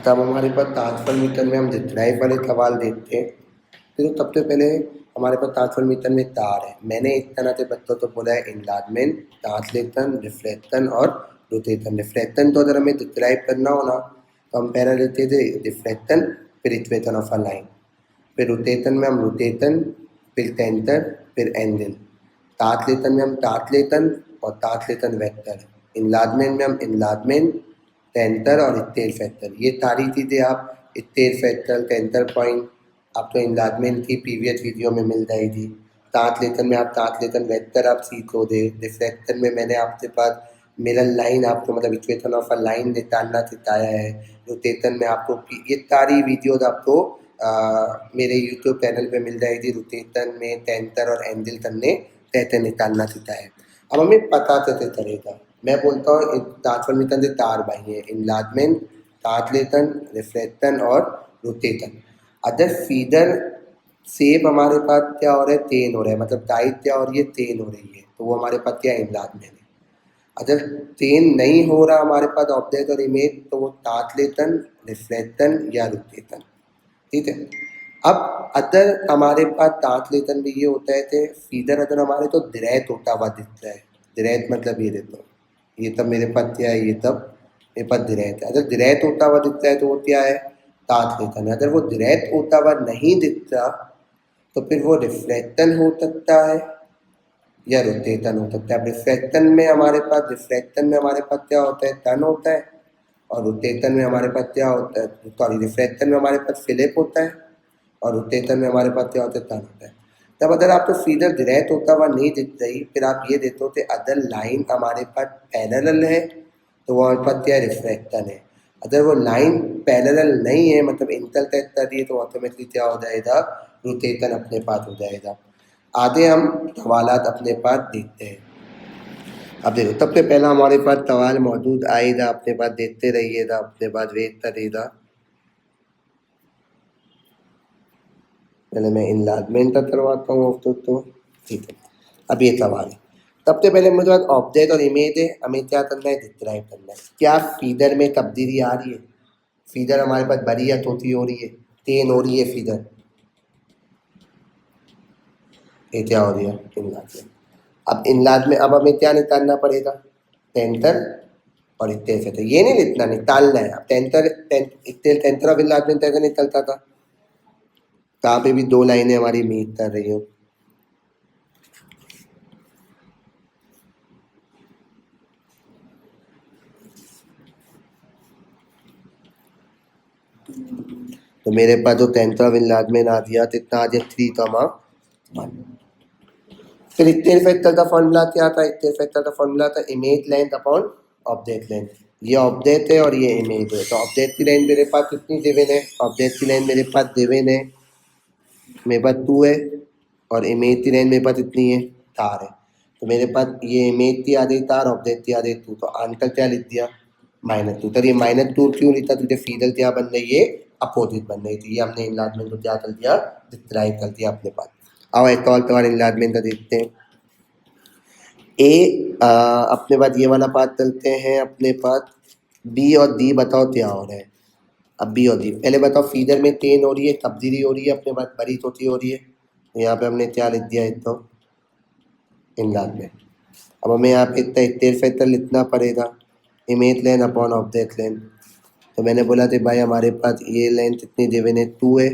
तब हमारे पास transfer metre में हम ड्राइव वाले सवाल देखते हैं। तो सबसे पहले हमारे पास ट्रांसफर मीटर में तार है। मैंने इस तरह से बच्चों को बोला है इनलार्जमेंट, ट्रांसलेशन, रिफ्लेक्शन और रोटेशन। रिफ्लेक्शन तो अगर हमें ड्राइव करना हो ना तो हम पहले लेते थे रिफ्लेक्शन, फिर इक्वेशन ऑफ अ लाइन, फिर रोटेशन में हम रोटेशन, फिर सेंटर, फिर एंगल। ट्रांसलेशन में हम ट्रांसलेशन और ट्रांसलेशन वेक्टर। इनलार्जमेंट में हम इनलार्जमेंट, सेंटर और स्केल फैक्टर। ये सारी चीज़ें आप स्केल फैक्टर, सेंटर पॉइंट आपको इनलार्जमेंट की प्रीवियस वीडियो में मिल जाएगी। ट्रांसलेशन में आप ट्रांसलेशन वेक्टर आप सीखोगे। रिफ्लेक्शन में मैंने आपके पास मिरर लाइन आपको मतलब इक्वेशन ऑफ अ लाइन निकालना सिखाया है। रोटेशन में आपको ये सारी वीडियोज आपको मेरे यूट्यूब चैनल पे मिल जाएगी। रोटेशन में सेंटर और एंगल करने कैसे निकालना सिखाया है। अब हमें पता कैसे चलेगा, मैं बोलता हूँ ट्रांसफॉर्मेशन से चार भाई हैं, इनलार्जमेंट, ट्रांसलेशन, रिफ्लेक्शन और रोटेशन। अगर फीडर शेप हमारे पास क्या हो रहा है, चेंज हो रहा है, मतलब टाइप क्या हो रही है, चेंज हो रही है, तो वो हमारे पास क्या इनलार्जमेंट है। अगर चेंज नहीं हो रहा हमारे पास ऑब्जेक्ट और इमेज तो वो ट्रांसलेशन, रिफ्लेक्शन या रोटेशन। ठीक है। अब अगर हमारे पास ट्रांसलेशन भी ये होता है कि फीडर अगर हमारे तो डायरेक्ट होता हुआ दिखता है। डायरेक्ट मतलब ये देखो, ये तब मेरे पास क्या है, ये तब मेरे पास डायरेक्ट है। अगर डायरेक्ट होता हुआ दिखता है तो वो क्या है, ट्रांसलेशन है। अगर वो डायरेक्ट होता हुआ नहीं दिखता तो फिर वो रिफ्लेक्शन हो सकता है या रोटेशन हो सकता है। अब रिफ्लेक्शन में हमारे पास क्या होता है, टर्न होता है, और रोटेशन में हमारे पास क्या होता है, सॉरी, रिफ्लेक्शन में हमारे पास फ्लिप होता है, और रोटेशन में हमारे पास क्या होता है, टर्न होता है। तब अगर आपको फीडर डायरेक्ट होता हुआ नहीं दिख रही, फिर आप ये देखते हो कि अदर लाइन हमारे पास पैरेलल है तो वो हमारे पास क्या है, रिफ्लेक्शन है। अगर वो लाइन पैरेलल नहीं है, मतलब इंटरसेक्ट कर रही है, तो ऑटोमेटिकली क्या हो जाएगा, रोटेशन अपने पास हो जाएगा। आगे हम सवालात अपने पास देखते हैं। अब देखो, सबसे पहला हमारे पास सवाल मौजूद आएगा, अपने पास देखते रहिएगा, अपने पास वेट करिएगा। पहले मैं इनलार्जमेंट का करवाता हूँ तो ठीक है। अब ये सवाल है, सबसे पहले मेरे पास ऑब्जेक्ट और इमेज है, हमें क्या करना है, डिस्क्राइब करना है। क्या फीडर में तब्दीली आ रही है, फीडर हमारे पास बड़ी या छोटी हो रही है, टेन हो रही है फीडर, ये क्या हो रही है, इनलार्जमेंट। अब इनलार्जमेंट, अब हमें क्या निकालना पड़ेगा, सेंटर और स्केल फैक्टर। ये नहीं लिखना, निकालना है। अब सेंटर ऑफ इनलार्जमेंट कैसे निकलता था, कहाँ पे भी दो लाइनें हमारी मीट कर रही हो। तो मेरे पास जो सेंटर ऑफ इनलार्जमेंट आ दिया कितना आ गया, 3,1। फिर स्केल फैक्टर का फॉर्मूला क्या था, स्केल फैक्टर का फॉर्मूला था image length upon object length. ये ऑब्जेक्ट है और ये इमेज है, तो ऑब्जेक्ट की लेंथ मेरे पास कितनी गिवन है, ऑब्जेक्ट की लेंथ मेरे पास गिवन है, मेरे पास 2 है, और इमेज की लेंथ मेरे पास इतनी है, 4 है। तो मेरे पास ये इमेज की आ गई 4, ऑब्जेक्ट की आ गई 2, तो आंसर क्या लिख दिया, -2। तो ये -2 क्यों लिखा, तुझे फीडर क्या बन रही है, अपोजिट बन रही थी। ये हमने इनलार्जमेंट को क्या कर दिया, डिस्क्राइब कर दिया अपने पास। अब एक और सवाल इनलार्जमेंट का देखते हैं। अपने पास ये वाला पार्ट चलते हैं, अपने पास बी और डी बताओ क्या हो रहा है। अब बी और डी पहले बताओ, फीडर में चेंज हो रही है, तब्दीली हो रही है, अपने पास बड़ी छोटी हो रही है। तो यहाँ पे हमने क्या लिख दिया, एक तो इनलार्जमेंट। अब हमें यहाँ पे इतना स्केल फैक्टर लिखना पड़ेगा, image length upon object length. तो मैंने बोला था भाई हमारे पास ये लेंथ इतनी गिवन है, 2 है,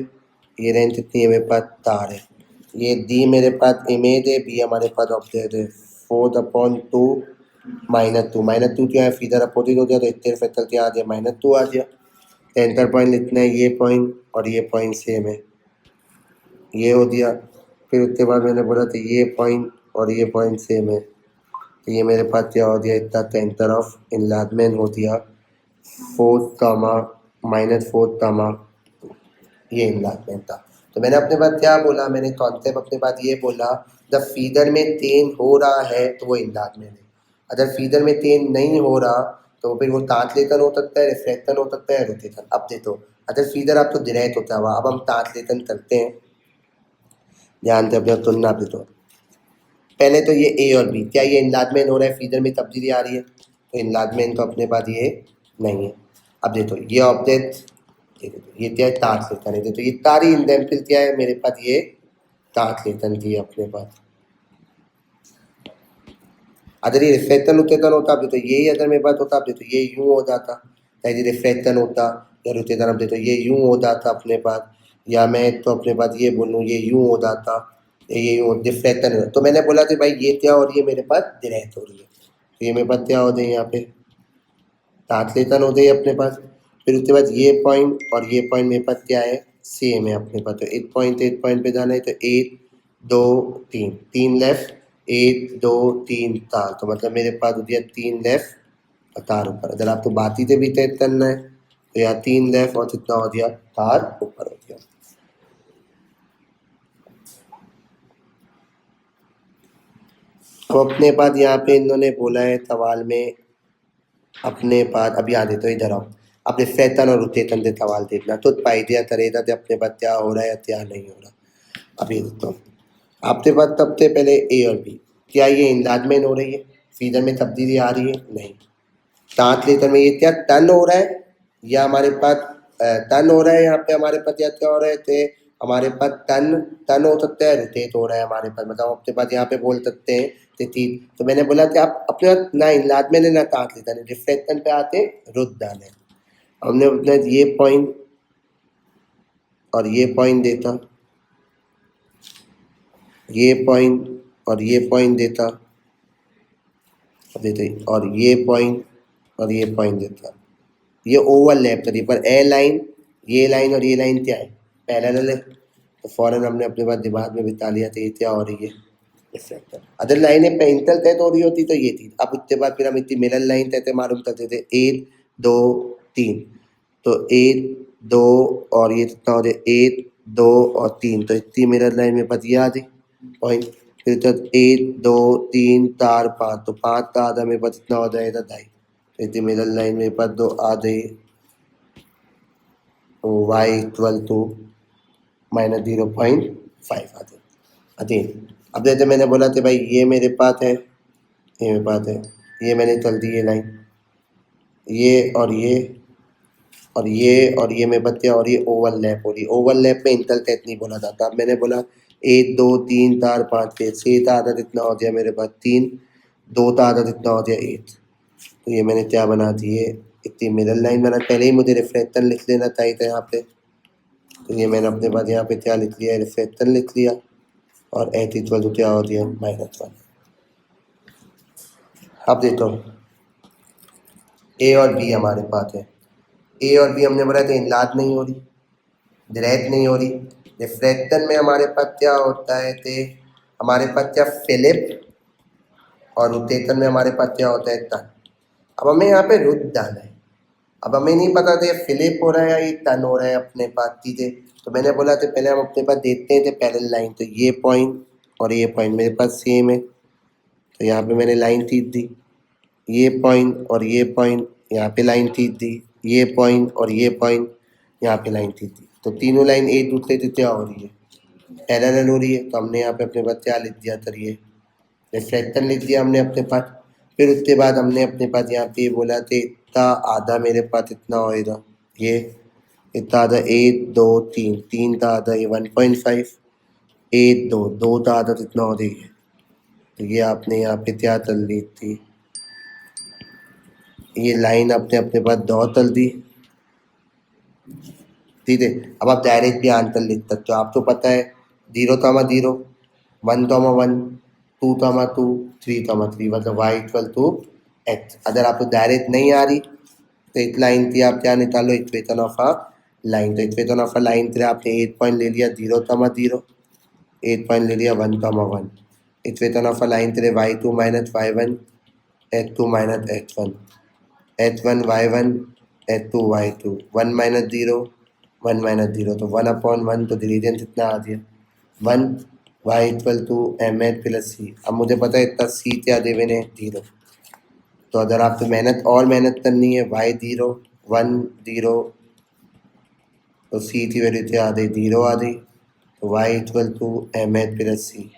ये लेंथ इतनी है, मेरे पास 4 है। ये डी मेरे पास इमेज है, बी हमारे पास ऑब्जेक्ट है। 4/2 -2 क्या है, फीडर अपोजिट हो गया, तो स्केल फैक्टर क्या आ गया, -2 आ गया। सेंटर पॉइंट लिखना है, ये पॉइंट और ये पॉइंट सेम है, ये हो दिया। फिर उसके बाद मैंने बोला था ये पॉइंट और ये पॉइंट सेम है, तो ये मेरे पास क्या हो गया, इतना सेंटर ऑफ इनलार्जमेंट हो दिया 4, -4, ये इनलार्जमेंट था। तो मैंने अपने पास क्या बोला, मैंने कॉन्सेप्ट अपने पास ये बोला, जब फीडर में चेंज हो रहा है तो वो इनलार्जमेंट है। अगर फीडर में चेंज नहीं हो रहा तो फिर वो ट्रांसलेशन हो सकता है, रिफ्लेक्शन हो सकता है, रोटेशन। अब देखो, अगर फीडर आपको डायरेक्ट होता हुआ, अब हम ट्रांसलेशन करते हैं, ध्यान से अपना सुनना। भी तो पहले तो ये ए और बी, क्या ये इनलार्जमेंट हो रहा है, फीडर में तब्दीली आ रही है, तो इनलार्जमेंट तो अपने पास ये नहीं है। अब देखो, ये ऑब्जेक्ट ये क्या है, तांत लेतन है। तो ये तारी एग्जाम्पल क्या है, मेरे पास ये तांत लेतन थी अपने पास। अगर ये रिफ्लेक्शन उत्तेजन होता तो यही अगर मेरे पास होता तो ये यूं हो जाता, चाहे रिफ्लेक्शन होता या उत्तेजन होते तो ये यूं हो जाता अपने पास, या मैं तो अपने पास ये बोलूँ ये यूं हो जाता, ये यूं रिफ्लेक्शन। तो मैंने बोला कि भाई ये क्या हो रही है, मेरे पास डिरेक्ट हो रही है। तो ये मेरे पास क्या हो जाए, यहाँ पे ट्रांसलेशन हो जाए अपने पास। फिर उसके बाद ये पॉइंट और ये पॉइंट मेरे पास क्या है, सेम है अपने पास। तो एक पॉइंट पे जाना है, तो 1 2 3, 3 लेफ्ट, 1 2 3 तार। तो मतलब मेरे पास हो गया 3 लेफ्ट और तार ऊपर। अगर आपको बाती से भी तय करना है तो यहाँ 3 लेफ्ट और कितना हो गया, तार ऊपर हो गया। अब अपने पास यहाँ पे इन्होंने बोला है सवाल में, अपने पास अब याद है तो इधर आओ, अपने फैतन और उतेतन से सवाल देखना तो पाइदिया करेगा कि अपने पास क्या हो रहा है या क्या नहीं हो रहा। अभी तो आपके पास सबसे पहले ए और बी, क्या ये इनलाजमेंट हो रही है, फीजर में तब्दीली आ रही है, नहीं। ट्रांसलेटर में ये क्या टर्न हो रहा है, या हमारे पास टर्न हो रहा है, यहाँ पे हमारे पास या क्या हो रहे थे, हमारे पास टर्न टर्न हो सकता है, रोटेट हो रहा है हमारे पास, मतलब अपने पास यहाँ पे बोल सकते हैं तीन। तो मैंने बोला कि आप अपने ना इनलाजमेंट ना ट्रांसलेटर रिफ्लेक्शन पे आते रुक डाले। हमने अपने ये पॉइंट और ये पॉइंट देता, ये पॉइंट और ये पॉइंट देता देते, और ये पॉइंट और ये पॉइंट देता, ये ओवरलैप करी, पर ए लाइन, ये लाइन और ये लाइन क्या है, पैरेलल है। तो फौरन हमने अपने पास दिमाग में बिता लिया था ये क्या हो रही है, रिफ्लेक्टर। अदर लाइनें पेंटल तय हो रही होती तो ये थी। अब उसके बाद फिर हम इतनी मिरर लाइन तय मालूम करते थे, 1 2 3, तो 1 2 और ये कितना हो जाए, 1 2 और 3, तो इतनी मिरर लाइन में बच गया आधी पॉइंट। फिर तक 1 2 3 4 5, तो 5 का आधा मेरे पास इतना हो जाएगा 2.5। तो इतनी मिरर लाइन मेरे पास दो आ गई, y इक्वल टू -0.5 आ जाए। अति अब जैसे मैंने बोला था भाई ये मेरे पास है, ये मेरे पास है, ये मैंने चल दी ये लाइन, ये और ये और ये और ये में बच्चे, और ये ओवरलैप हो रही, ओवरलैप में इंटरसेक्ट नहीं बोला जाता। अब मैंने बोला 1 2 3 4 5 6 का आदत इतना हो गया मेरे पास 3, 2 का आदत इतना हो गया 8। तो ये मैंने क्या बना दिए, इतनी मिडल लाइन बना। पहले ही मुझे रिफ्लेक्शन लिख लेना चाहिए था यहाँ पे, तो ये मैंने अपने पास यहाँ पे क्या लिख लिया, रिफ्लेक्शन लिख लिया, और एच इक्वल टू क्या हो दिया -1। अब देखो ए और बी हमारे पास है, ए और बी हमने बोला था इनलाज नहीं हो रही, डायरेक्ट नहीं हो रही। रिफ्लेक्शन में हमारे पास क्या होता है थे, हमारे पास क्या फिलिप, और रोटेशन में हमारे पास क्या होता है टन। अब हमें यहाँ पे रुक जाना है। अब हमें नहीं पता था फिलिप हो रहा है या ये टन हो रहा है अपने पास चीज़ें। तो मैंने बोला था पहले हम अपने पास देखते हैं थे पैरेलल लाइन, तो ये पॉइंट और ये पॉइंट मेरे पास सेम है, तो यहाँ पे मैंने लाइन खींच दी। ये पॉइंट और ये पॉइंट यहाँ पे लाइन खींच दी, ये पॉइंट और ये पॉइंट यहाँ पे लाइन खींच दी। तो तीनों लाइन एक दूसरे से क्या हो रही है, पैरेलल हो रही है। तो हमने यहाँ पे अपने पास क्या लिख दिया, चलिए रिफ्लेक्शन लिख दिया हमने अपने पास। फिर उसके बाद हमने अपने पास यहाँ पे बोला था इतना आधा मेरे पास इतना होएगा, ये इतना आधा 1 2 3, 3 का आधा ये 1.5, 1 2 2 का आधा इतना हो रही है। तो ये आपने यहाँ पे क्या चल दी थी, ये लाइन आपने अपने पास दो तल दी, ठीक है। अब आप डायरेक्ट भी आंसर लिख सकते हो, आपको पता है 0 0 1 1 2 2 3 3, मतलब y इक्वल टू x। अगर आपको डायरेक्ट नहीं आ रही तो एक लाइन थी, आप क्या निकालो, इक्वेशन ऑफ अ लाइन। तो इक्वेशन ऑफ अ लाइन थे आपने 8 पॉइंट ले लिया 0 0, 8 पॉइंट ले लिया 1 1। इक्वेशन ऑफ अ लाइन थे y2 -y1 h2 -h1, h1 y1 h2 y2, 1 -0 1 -0, तो 1/1, तो डिवीजन कितना आ गया 1, y equal to M H plus C. अब मुझे पता है इतना सी क्या दे मैंने 0, तो अगर आपको मेहनत करनी है y 0 1 0, तो सी की वैल्यू क्या आ गई 0 आ गई, तो y equal to M H plus C.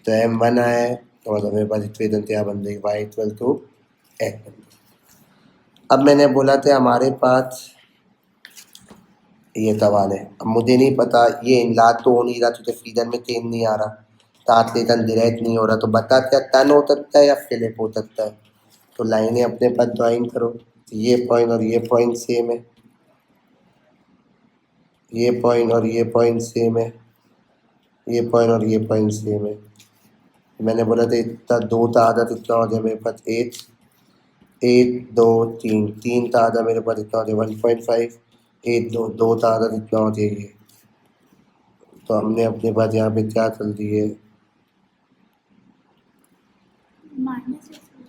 तो एम 1 आया है, तो मतलब मेरे पास इक्वेशन क्या बन गई, y इक्वल टू एच। अब मैंने बोला था हमारे पास ये सवाल है। अब मुझे नहीं पता, ये इनलाद तो हो नहीं रहा, तुझे फीडर में चेंज नहीं आ रहा, तातलेतन डायरेक्ट नहीं हो रहा, तो बता क्या टन हो सकता है या फिलिप हो सकता है। तो लाइनें अपने पास ज्वाइन करो, तो ये पॉइंट और ये पॉइंट सेम है, ये पॉइंट और ये पॉइंट सेम है, ये पॉइंट और ये पॉइंट सेम है। मैंने बोला था इतना दो था आधा, तो इतना हो जाए मेरे पास 8, 1 2 3, 3 था आधा मेरे पास, इतना हो जाए 1.5, 1 2 2 था आधा, इतना हो जाएगी। तो हमने अपने पास यहाँ पे क्या चल रही है,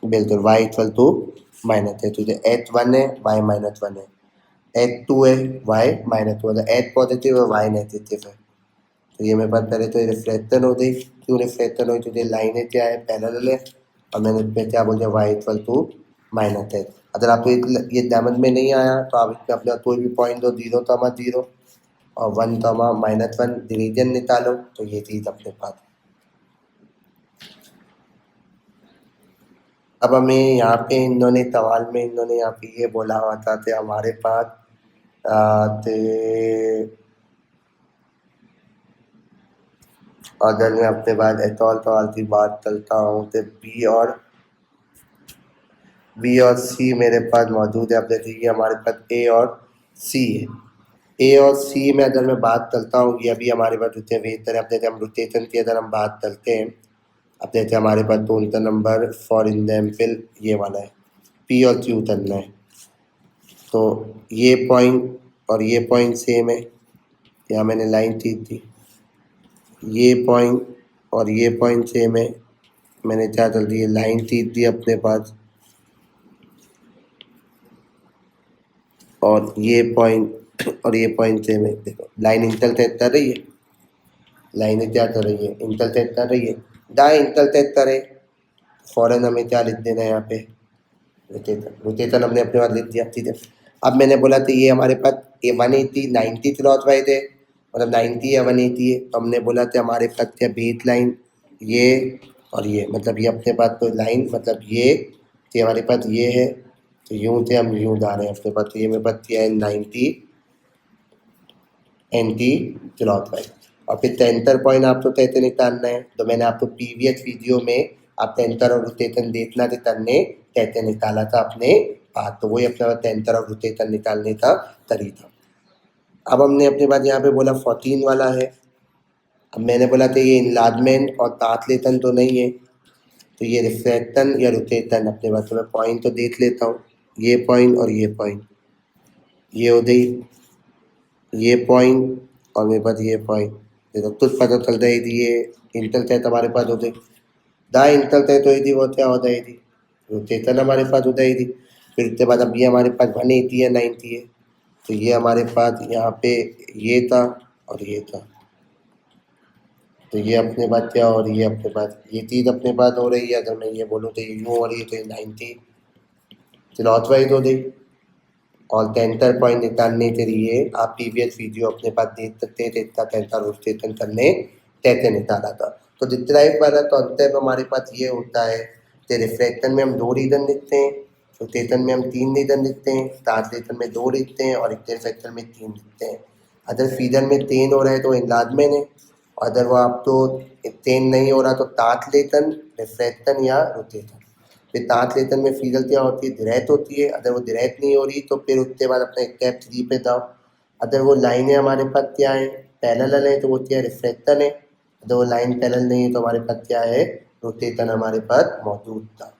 बिल्कुल y इक्वल टू माइनस है, तुझे h1 है y -1 है, h2 है y -2 है, h पॉजिटिव है y नेगेटिव है। तो ये मेरे पास पहले तो रिफ्लेक्शन हो गई, क्यों रिफ्लेक्शन हुई, तुझे लाइनें क्या है पैरेलल है, और मैंने इसमें क्या बोल दिया y इक्वल टू -h। अगर आपको ये समझ में नहीं आया तो आप इसमें अपना कोई भी पॉइंट दो, 0 तो 0 और 1 तो -1 डिवीजन निकालो, तो ये चीज़ अपने पास। अब हमें यहाँ पे इन्होंने सवाल में इन्होंने यहाँ पे ये बोला हुआ था कि हमारे पास अगर मैं अपने बाद एटॉल सवाल की बात करता हूँ तो बी और सी मेरे पास मौजूद है। अब देखिए हमारे पास ए और सी है, ए और सी में अगर मैं बात करता हूँ, ये अभी हमारे पास होते हैं बेहतर। अब जैसे हम रोटेशन की अगर हम बात करते हैं, अब जैसे हमारे पास तो उनका नंबर फॉर एग्जाम्पल ये वाला है, पी और क्यू करना है, तो ये पॉइंट और ये पॉइंट सेम है, यहाँ मैंने लाइन खींच दी, ये पॉइंट और ये पॉइंट सेम है, मैंने क्या कर दी, लाइन खींच दी अपने पास, और ये पॉइंट और ये पॉइंट सेम है। देखो लाइन इंटरसेक्ट कर रही है, लाइनें क्या कर रही है, इंटरसेक्ट कर रही है, दाएं इंटरसेक्ट करे, फौरन हमें क्या लिख देना है यहाँ पे, रोटेशन हमने अपने पास लिख दिया, ठीक है। अब मैंने बोला था ये हमारे पास ये 180 90 क्लॉकवाइज है, मतलब 90 या 180 है, तो हमने बोला था हमारे पास क्या बेस लाइन ये और ये, मतलब ये अपने पास तो लाइन मतलब ये हमारे पास ये है, तो यूँ से हम यूँ जा रहे हैं अपने पास, तो ये मेरे पास क्या है 90 एंटी क्लॉकवाइज। और फिर सेंटर पॉइंट आपको कैसे निकालना है, तो मैंने आपको प्रीवियस वीडियो में आप सेंटर और रोटेशन देखना थे, तन्ने कैसे निकाला था अपने पास, तो वही अपने सेंटर और रोटेशन निकालने का तरीका। अब हमने अपने पास यहाँ पे बोला 14 वाला है, अब मैंने बोला था ये इनलार्जमेंट और ट्रांसलेशन तो नहीं है, तो ये रिफ्लेक्शन या रोटेशन अपने पास, तो मैं पॉइंट तो देख लेता हूँ, ये पॉइंट और ये पॉइंट, ये हो गई ये पॉइंट और मेरे पास ये पॉइंट, देखो कुछ पता चल रही थी, ये इंटरसेक्ट हमारे पास होते, दाएं इंटरसेक्ट हुई थी, वो क्या हो जाएगी, रोटेशन हमारे पास हो जाएगी। फिर उसके बाद अब ये हमारे पास 180 है 90 है, तो ये हमारे पास यहाँ पे ये था और ये था, तो ये अपने पास क्या हो रही है, अपने पास ये चीज़ अपने पास हो रही है। अगर मैं ये बोलूँ तो ये यूँ हो रही है, तो ये 90 क्लॉकवाइज हो गई। और सेंटर पॉइंट निकालने के लिए आप प्रीवियस वीडियो अपने पास देख सकते हैं, इसका सेंटर रोटेशन करने कैसे निकाला था। तो डिस्क्राइब वाला कॉन्सेप्ट हमारे पास ये होता है कि रिफ्लेक्शन में हम 2 रीजन लिखते हैं, रोटेशन में हम 3 रीजन लिखते हैं, ट्रांसलेशन में 2 लिखते हैं और इंटरसेक्शन में 3 लिखते हैं। अगर फीजन में 3 हो रहा है तो इनलार्जमेंट है, और अगर वो आप तो 3 नहीं हो रहा तो ट्रांसलेशन, रिफ्लेक्शन या रोटेशन। फिर ट्रांसलेशन में फीजल क्या होती है, डायरेक्ट होती है, अगर वो डायरेक्ट नहीं हो रही तो फिर उसके बाद अपने स्टेप 3 पे जाओ। अगर वो लाइनें हमारे पास क्या है पैरेलल है, तो वो क्या है रिफ्लेक्शन है, अगर वो लाइन पैरेलल नहीं है तो हमारे पास क्या है रोटेशन हमारे पास मौजूद था।